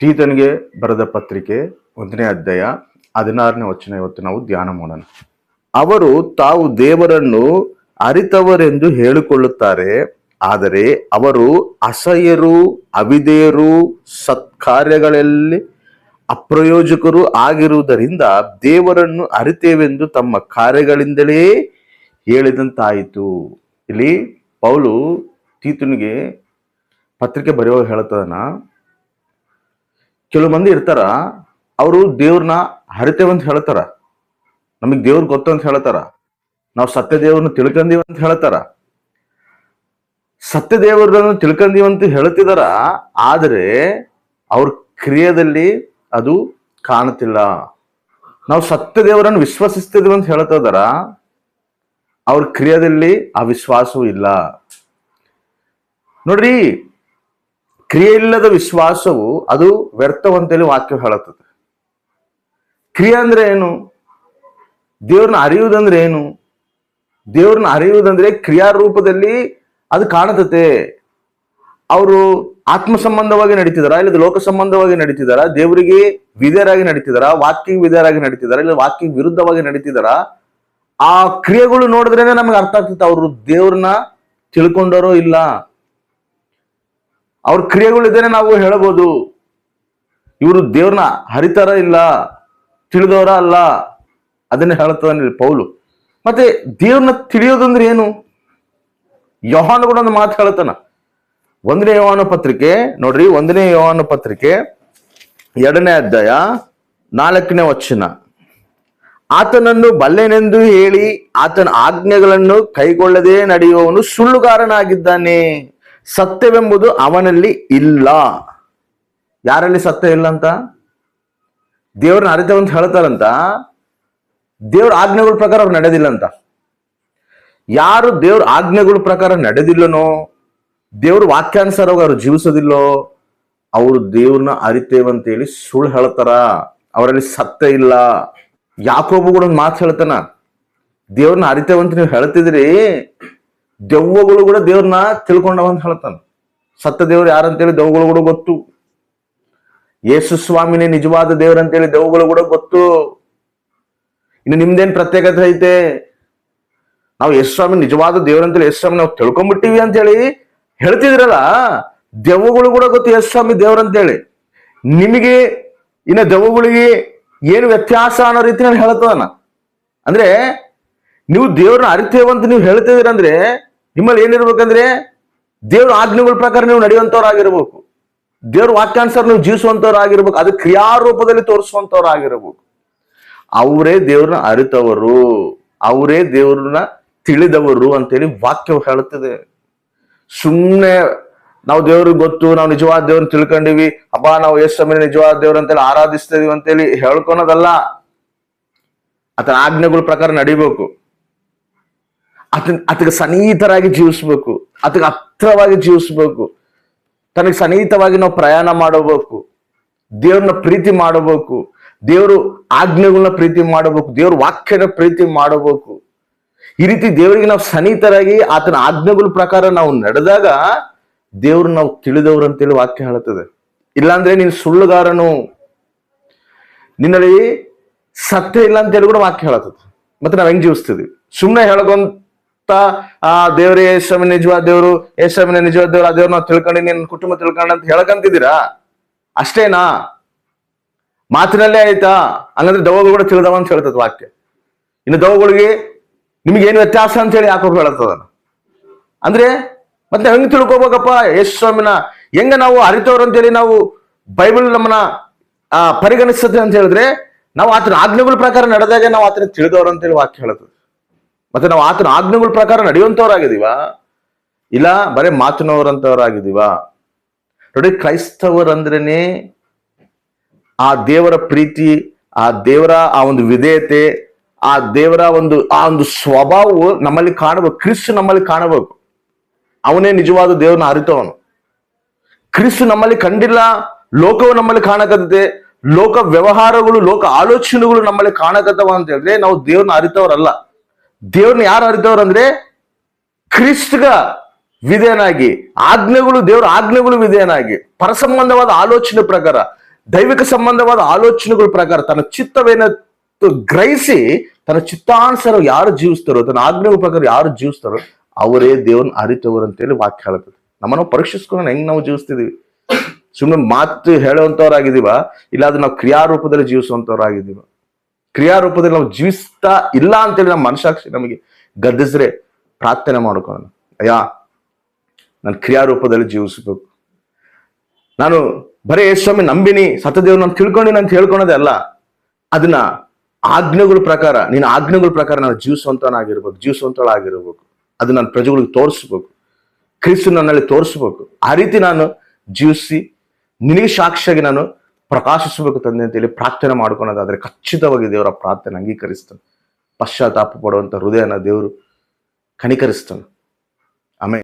ತೀತನಿಗೆ ಬರೆದ ಪತ್ರಿಕೆ 1ನೇ ಅಧ್ಯಾಯ 16ನೇ ವಚನ ಇವತ್ತು ನಾವು ಧ್ಯಾನ ಮಾಡೋಣ. ಅವರು ತಾವು ದೇವರನ್ನು ಅರಿತವರೆಂದು ಹೇಳಿಕೊಳ್ಳುತ್ತಾರೆ, ಆದರೆ ಅವರು ಅಸಹ್ಯರು, ಅವಿಧೇಯರು, ಸತ್ಕಾರ್ಯಗಳಲ್ಲಿ ಅಪ್ರಯೋಜಕರು ಆಗಿರುವುದರಿಂದ ದೇವರನ್ನು ಅರಿತೇವೆಂದು ತಮ್ಮ ಕಾರ್ಯಗಳಿಂದಲೇ ಹೇಳಿದಂತಾಯಿತು. ಇಲ್ಲಿ ಪೌಲು ತೀತನಿಗೆ ಪತ್ರಿಕೆ ಬರೆಯುವಾಗ ಹೇಳ್ತದನ, ಕೆಲವು ಮಂದಿ ಇರ್ತಾರ, ಅವರು ದೇವ್ರನ್ನ ಹರಿತೇವಂತ ಹೇಳ್ತಾರ, ನಮಗ್ ದೇವ್ರ ಗೊತ್ತು ಅಂತ ಹೇಳ್ತಾರ, ನಾವು ಸತ್ಯ ದೇವ್ರನ್ನ ತಿಳ್ಕಂದೀವ ಅಂತ ಹೇಳ್ತಾರ, ಸತ್ಯ ದೇವರನ್ನು ತಿಳ್ಕಂದೀವಂತ ಹೇಳ್ತಿದಾರ. ಆದರೆ ಅವ್ರ ಕ್ರಿಯೆಯಲ್ಲಿ ಅದು ಕಾಣುತ್ತಿಲ್ಲ. ನಾವು ಸತ್ಯ ದೇವರನ್ನು ವಿಶ್ವಸಿಸ್ತಿದೀವಿ ಅಂತ ಹೇಳ್ತಿದಾರ, ಅವ್ರ ಕ್ರಿಯೆಯಲ್ಲಿ ಆ ವಿಶ್ವಾಸವೂ ಇಲ್ಲ. ನೋಡ್ರಿ, ಕ್ರಿಯೆ ಇಲ್ಲದ ವಿಶ್ವಾಸವು ಅದು ವ್ಯರ್ಥವಂತೇಳಿ ವಾಕ್ಯ ಹೇಳುತ್ತದೆ. ಕ್ರಿಯೆ ಅಂದ್ರೆ ಏನು? ದೇವ್ರನ್ನ ಅರಿಯುವುದಂದ್ರೆ ಏನು? ದೇವ್ರನ್ನ ಅರಿಯುವುದಂದ್ರೆ ಕ್ರಿಯಾರೂಪದಲ್ಲಿ ಅದು ಕಾಣತತೆ. ಅವರು ಆತ್ಮ ಸಂಬಂಧವಾಗಿ ನಡೀತಿದಾರ, ಇಲ್ಲದ ಲೋಕ ಸಂಬಂಧವಾಗಿ ನಡೀತಿದಾರ, ದೇವರಿಗೆ ವಿಧೇಯರಾಗಿ ನಡೀತಿದಾರ, ವಾಕ್ಯ ವಿಧೇಯರಾಗಿ ನಡೀತಿದಾರ, ಇಲ್ಲ ವಾಕ್ಯ ವಿರುದ್ಧವಾಗಿ ನಡೀತಿದಾರ. ಆ ಕ್ರಿಯೆಗಳು ನೋಡಿದ್ರೇನೆ ನಮ್ಗೆ ಅರ್ಥ ಆಗ್ತದೆ ಅವರು ದೇವ್ರನ್ನ ತಿಳ್ಕೊಂಡರೋ ಇಲ್ಲ. ಅವ್ರ ಕ್ರಿಯೆಗಳಿದ್ದೇನೆ ನಾವು ಹೇಳಬಹುದು, ಇವರು ದೇವ್ರನ್ನ ಹರಿತಾರ ಇಲ್ಲ, ತಿಳಿದವರ ಅಲ್ಲ. ಅದನ್ನೇ ಹೇಳ್ತದ ಪೌಲು. ಮತ್ತೆ ದೇವ್ರನ್ನ ತಿಳಿಯೋದಂದ್ರೆ ಏನು? ಯೋಹಾನ ಕೂಡ ಒಂದು ಮಾತು ಹೇಳ್ತಾನ. 1ನೇ ಯೋಹಾನ ಪತ್ರಿಕೆ ನೋಡ್ರಿ, 1ನೇ ಯೋಹಾನ ಪತ್ರಿಕೆ 2ನೇ ಅಧ್ಯಾಯ 4ನೇ ವಚನ. ಆತನನ್ನು ಬಲ್ಲೆನೆಂದು ಹೇಳಿ ಆತನ ಆಜ್ಞೆಗಳನ್ನು ಕೈಗೊಳ್ಳದೆ ನಡೆಯುವವನು ಸುಳ್ಳುಗಾರನಾಗಿದ್ದಾನೆ, ಸತ್ಯವೆಂಬುದು ಅವನಲ್ಲಿ ಇಲ್ಲ. ಯಾರಲ್ಲಿ ಸತ್ಯ ಇಲ್ಲ ಅಂತ? ದೇವ್ರನ್ನ ಅರಿತವಂತ ಹೇಳ್ತಾರಂತ, ದೇವ್ರ ಆಜ್ಞೆಗಳ ಪ್ರಕಾರ ಅವ್ರು ನಡೆದಿಲ್ಲ ಅಂತ. ಯಾರು ದೇವ್ರ ಆಜ್ಞೆಗಳ ಪ್ರಕಾರ ನಡೆದಿಲ್ಲನೋ, ದೇವ್ರ ವಾಕ್ಯಾನುಸಾರವಾಗಿ ಅವ್ರು ಜೀವಿಸೋದಿಲ್ಲೋ, ಅವರು ದೇವ್ರನ್ನ ಅರಿತೇವಂತೇಳಿ ಸುಳ್ಳು ಹೇಳ್ತಾರ, ಅವರಲ್ಲಿ ಸತ್ಯ ಇಲ್ಲ. ಯಾಕೋಬು ಕೂಡ ಒಂದು ಮಾತು ಹೇಳ್ತಾನ, ದೇವ್ರನ್ನ ಅರಿತೇವಂತ ನೀವು ಹೇಳ್ತಿದ್ರಿ, ದೆವ್ವಗಳು ಕೂಡ ದೇವ್ರನ್ನ ತಿಳ್ಕೊಂಡವಂತ ಹೇಳ್ತಾನ. ಸತ್ಯ ದೇವ್ರು ಯಾರಂತೇಳಿ ದೆವ್ವಗಳು ಕೂಡ ಗೊತ್ತು. ಯೇಸು ಸ್ವಾಮಿನೇ ನಿಜವಾದ ದೇವ್ರಂತೇಳಿ ದೆವ್ವಗಳು ಕೂಡ ಗೊತ್ತು. ಇನ್ನು ನಿಮ್ದೇನ್ ಪ್ರತ್ಯೇಕತೆ ಐತೆ? ನಾವು ಯೇಸು ಸ್ವಾಮಿ ನಿಜವಾದ ದೇವ್ರಂತೇಳಿ ಯೇಸು ಸ್ವಾಮಿ ನಾವು ತಿಳ್ಕೊಂಡ್ಬಿಟ್ಟಿವಿ ಅಂತ ಹೇಳಿ ಹೇಳ್ತಿದ್ರಲ್ಲ, ದೆವ್ವಗಳು ಕೂಡ ಗೊತ್ತು ಯೇಸು ಸ್ವಾಮಿ ದೇವ್ರಂತೇಳಿ. ನಿಮಗೆ ಇನ್ನ ದೆವ್ವಗಳಿಗೆ ಏನು ವ್ಯತ್ಯಾಸ ಅನ್ನೋ ರೀತಿ ನಾನು ಹೇಳ್ತದನ. ಅಂದ್ರೆ ನೀವು ದೇವ್ರನ್ನ ಅರಿತೇವಂತ ನೀವು ಹೇಳ್ತಿದ್ದೀರಂದ್ರೆ ನಿಮ್ಮಲ್ಲಿ ಏನಿರ್ಬೇಕಂದ್ರೆ ದೇವ್ರ ಆಜ್ಞೆಗಳ ಪ್ರಕಾರ ನೀವು ನಡೆಯುವಂತವ್ರಾಗಿರ್ಬೇಕು, ದೇವ್ರ ವಾಕ್ಯಾನುಸಾರ ನೀವು ಜೀವಿಸುವಂತವ್ರಾಗಿರ್ಬೇಕು, ಅದು ಕ್ರಿಯಾರೂಪದಲ್ಲಿ ತೋರಿಸುವಂತವ್ರಾಗಿರ್ಬೇಕು. ಅವರೇ ದೇವ್ರನ್ನ ಅರಿತವರು, ಅವರೇ ದೇವ್ರನ್ನ ತಿಳಿದವರು ಅಂತೇಳಿ ವಾಕ್ಯ ಹೇಳುತ್ತದೆ. ಸುಮ್ಮನೆ ನಾವು ದೇವ್ರಿಗೆ ಗೊತ್ತು, ನಾವು ನಿಜವಾದ ದೇವ್ರನ್ನ ತಿಳ್ಕೊಂಡಿವಿ, ಅಬ್ಬಾ ನಾವು ಯೇಸು ಸ್ವಾಮಿ ನಿಜವಾದ ದೇವ್ರ ಅಂತೇಳಿ ಆರಾಧಿಸ್ತೀವಿ ಅಂತೇಳಿ ಹೇಳ್ಕೊಳೋದಲ್ಲ. ಆತನ ಆಜ್ಞೆಗಳ ಪ್ರಕಾರ ನಡಿಬೇಕು, ಆತಗೆ ಸನ್ನಿಹಿತರಾಗಿ ಜೀವಿಸ್ಬೇಕು, ಆತಗೆ ಹತ್ರವಾಗಿ ಜೀವಿಸ್ಬೇಕು, ತನಗೆ ಸನ್ನಿಹಿತವಾಗಿ ನಾವು ಪ್ರಯಾಣ ಮಾಡಬೇಕು, ದೇವ್ರನ್ನ ಪ್ರೀತಿ ಮಾಡಬೇಕು, ದೇವರು ಆಜ್ಞೆಗಳನ್ನ ಪ್ರೀತಿ ಮಾಡಬೇಕು, ದೇವ್ರ ವಾಕ್ಯನ ಪ್ರೀತಿ ಮಾಡಬೇಕು. ಈ ರೀತಿ ದೇವರಿಗೆ ನಾವು ಸನ್ನಿಹಿತರಾಗಿ ಆತನ ಆಜ್ಞೆಗಳ ಪ್ರಕಾರ ನಾವು ನಡೆದಾಗ ದೇವ್ರು ನಾವು ತಿಳಿದವ್ರು ಅಂತೇಳಿ ವಾಕ್ಯ ಹೇಳುತ್ತದೆ. ಇಲ್ಲಾಂದ್ರೆ ನೀನು ಸುಳ್ಳುಗಾರನು, ನಿನ್ನಲ್ಲಿ ಸತ್ಯ ಇಲ್ಲ ಅಂತೇಳಿ ಕೂಡ ವಾಕ್ಯ ಹೇಳುತ್ತದೆ. ಮತ್ತೆ ನಾವ್ ಹೆಂಗ್ ಜೀವಿಸ್ತಿದ್ವಿ? ಸುಮ್ಮನೆ ಹೇಳ್ಕೊಂತ ದೇವ್ರೇ ಯೇಸು ನಿಜವಾದ ದೇವ್ರು, ಯೇಸು ನಿಜವಾದ ದೇವ್ರು, ಆ ದೇವ್ರು ನಾವು ತಿಳ್ಕೊಂಡು ನಿನ್ನ ಕುಟುಂಬ ತಿಳ್ಕೊಂಡ ಅಂತ ಹೇಳ್ಕಂತಿದ್ದೀರಾ? ಅಷ್ಟೇನಾ? ಮಾತಿನಲ್ಲೇ ಆಯ್ತಾ? ಹಂಗಂದ್ರೆ ದವಗಳು ಕೂಡ ತಿಳಿದವ ಅಂತ ಹೇಳ್ತದ ವಾಕ್ಯ. ಇನ್ನು ದವಗಳಿಗೆ ನಿಮ್ಗೆ ಏನು ವ್ಯತ್ಯಾಸ ಅಂತ ಹೇಳಿ ಯಾಕೋ ಹೇಳತ್ತದ. ಅಂದ್ರೆ ಮತ್ತೆ ಹೆಂಗ್ ತಿಳ್ಕೊಬೇಕಪ್ಪ ಯೇಸು ಸ್ವಾಮಿನ? ಹೆಂಗ ನಾವು ಅರಿತವ್ರು ಅಂತೇಳಿ ನಾವು ಬೈಬಲ್ ನಮ್ಮನ್ನ ಪರಿಗಣಿಸ್ತದೆ ಅಂತ ಹೇಳಿದ್ರೆ, ನಾವು ಆತನ ಆಜ್ಞೆಗಳ ಪ್ರಕಾರ ನಡೆದಾಗ ನಾವು ಆತನ ತಿಳಿದವ್ರು ಅಂತೇಳಿ ವಾಕ್ಯ ಹೇಳುತ್ತದೆ. ಮತ್ತೆ ನಾವು ಆತನ ಆಜ್ಞೆಗಳ ಪ್ರಕಾರ ನಡೆಯುವಂತವ್ರಾಗಿದೀವ, ಇಲ್ಲ ಬರೇ ಮಾತಿನವರಂತವ್ರಾಗಿದೀವ? ನೋಡಿ, ಕ್ರೈಸ್ತವರಂದ್ರೇನೆ ಆ ದೇವರ ಪ್ರೀತಿ, ಆ ದೇವರ ಆ ಒಂದು ವಿಧೇಯತೆ, ಆ ದೇವರ ಆ ಒಂದು ಸ್ವಭಾವವು ನಮ್ಮಲ್ಲಿ ಕಾಣಬೇಕು. ಕ್ರಿಸ್ತು ನಮ್ಮಲ್ಲಿ ಕಾಣಬೇಕು. ಅವನೇ ನಿಜವಾದ ದೇವ್ರನ್ನ ಅರಿತವನು. ಕ್ರಿಸ್ತು ನಮ್ಮಲ್ಲಿ ಕಂಡಿಲ್ಲ, ಲೋಕವು ನಮ್ಮಲ್ಲಿ ಕಾಣಕತ್ತದೆ, ಲೋಕ ವ್ಯವಹಾರಗಳು, ಲೋಕ ಆಲೋಚನೆಗಳು ನಮ್ಮಲ್ಲಿ ಕಾಣಕತ್ತವ ಅಂತ ಹೇಳಿದ್ರೆ ನಾವು ದೇವ್ರನ್ನ ಅರಿತವ್ರಲ್ಲ. ದೇವ್ರನ್ನ ಯಾರು ಅರಿತವ್ರಂದ್ರೆ ಕ್ರಿಸ್ತಗ ವಿಧೇಯನಾಗಿ, ಆಜ್ಞೆಗಳು, ದೇವರ ಆಜ್ಞೆಗಳು ವಿಧೇಯನಾಗಿ, ಪರಸಂಬಂಧವಾದ ಆಲೋಚನೆ ಪ್ರಕಾರ ದೈವಿಕ ಸಂಬಂಧವಾದ ಆಲೋಚನೆಗಳ ಪ್ರಕಾರ ತನ್ನ ಚಿತ್ತವೇನ ಗ್ರಹಿಸಿ ತನ್ನ ಚಿತ್ತಾನುಸಾರ ಯಾರು ಜೀವಿಸ್ತಾರೋ, ತನ್ನ ಆಜ್ಞೆಗಳ ಪ್ರಕಾರ ಯಾರು ಜೀವಿಸ್ತಾರೋ ಅವರೇ ದೇವ್ರನ್ನ ಅರಿತವರು ಅಂತೇಳಿ ವಾಕ್ಯ ಹೇಳುತ್ತದೆ. ನಮ್ಮನ್ನು ಪರೀಕ್ಷಿಸ್ಕೊಂಡು ಹೆಂಗ್ ನಾವು ಜೀವಿಸ್ತಿದೀವಿ. ಸುಮ್ಮನೆ ಮಾತು ಹೇಳುವಂತವ್ರಾಗಿದೀವ, ಇಲ್ಲ ಅದು ನಾವು ಕ್ರಿಯಾರೂಪದಲ್ಲಿ ಜೀವಿಸುವಂತವ್ರಾಗಿದ್ದೀವ. ಕ್ರಿಯಾರೂಪದಲ್ಲಿ ನಾವು ಜೀವಿಸ್ತಾ ಇಲ್ಲ ಅಂತೇಳಿ ನಮ್ಮ ಮನಸಾಕ್ಷಿ ನಮಗೆ ಗದ್ದಿಸ್ರೆ ಪ್ರಾರ್ಥನೆ ಮಾಡ್ಕೊಳ್ಳೋಣ. ಅಯ್ಯ, ನಾನು ಕ್ರಿಯಾರೂಪದಲ್ಲಿ ಜೀವಿಸ್ಬೇಕು. ನಾನು ಬರೇ ಸ್ವಾಮಿ ನಂಬಿನಿ, ಸತದೇವ್ ನಾನು ತಿಳ್ಕೊಂಡಿನಿ ಅಂತ ಹೇಳ್ಕೊಳೋದೇ ಅಲ್ಲ, ಅದನ್ನ ಆಜ್ಞೆಗಳ ಪ್ರಕಾರ, ನಿನ್ನ ಆಜ್ಞೆಗಳ ಪ್ರಕಾರ ನಾನು ಜೀವಿಸುವಂತವಳಾಗಿರ್ಬೇಕು. ಅದು ನನ್ನ ಪ್ರಜೆಗಳಿಗೆ ತೋರಿಸ್ಬೇಕು, ಕ್ರಿಸ್ತು ನನ್ನಲ್ಲಿ ತೋರಿಸ್ಬೇಕು. ಆ ರೀತಿ ನಾನು ಜೀವಿಸಿ ನಿನಗೆ ಸಾಕ್ಷಿಯಾಗಿ ನಾನು ಪ್ರಕಾಶಿಸಬೇಕು ತಂದೆ ಅಂತೇಳಿ ಪ್ರಾರ್ಥನೆ ಮಾಡ್ಕೊಳೋದಾದ್ರೆ ಖಚಿತವಾಗಿ ದೇವರ ಪ್ರಾರ್ಥನೆ ಅಂಗೀಕರಿಸ್ತಾನೆ. ಪಶ್ಚಾತ್ತಾಪ ಪಡುವಂತ ಹೃದಯನ ದೇವರು ಕನಿಕರಿಸ್ತಾನೆ.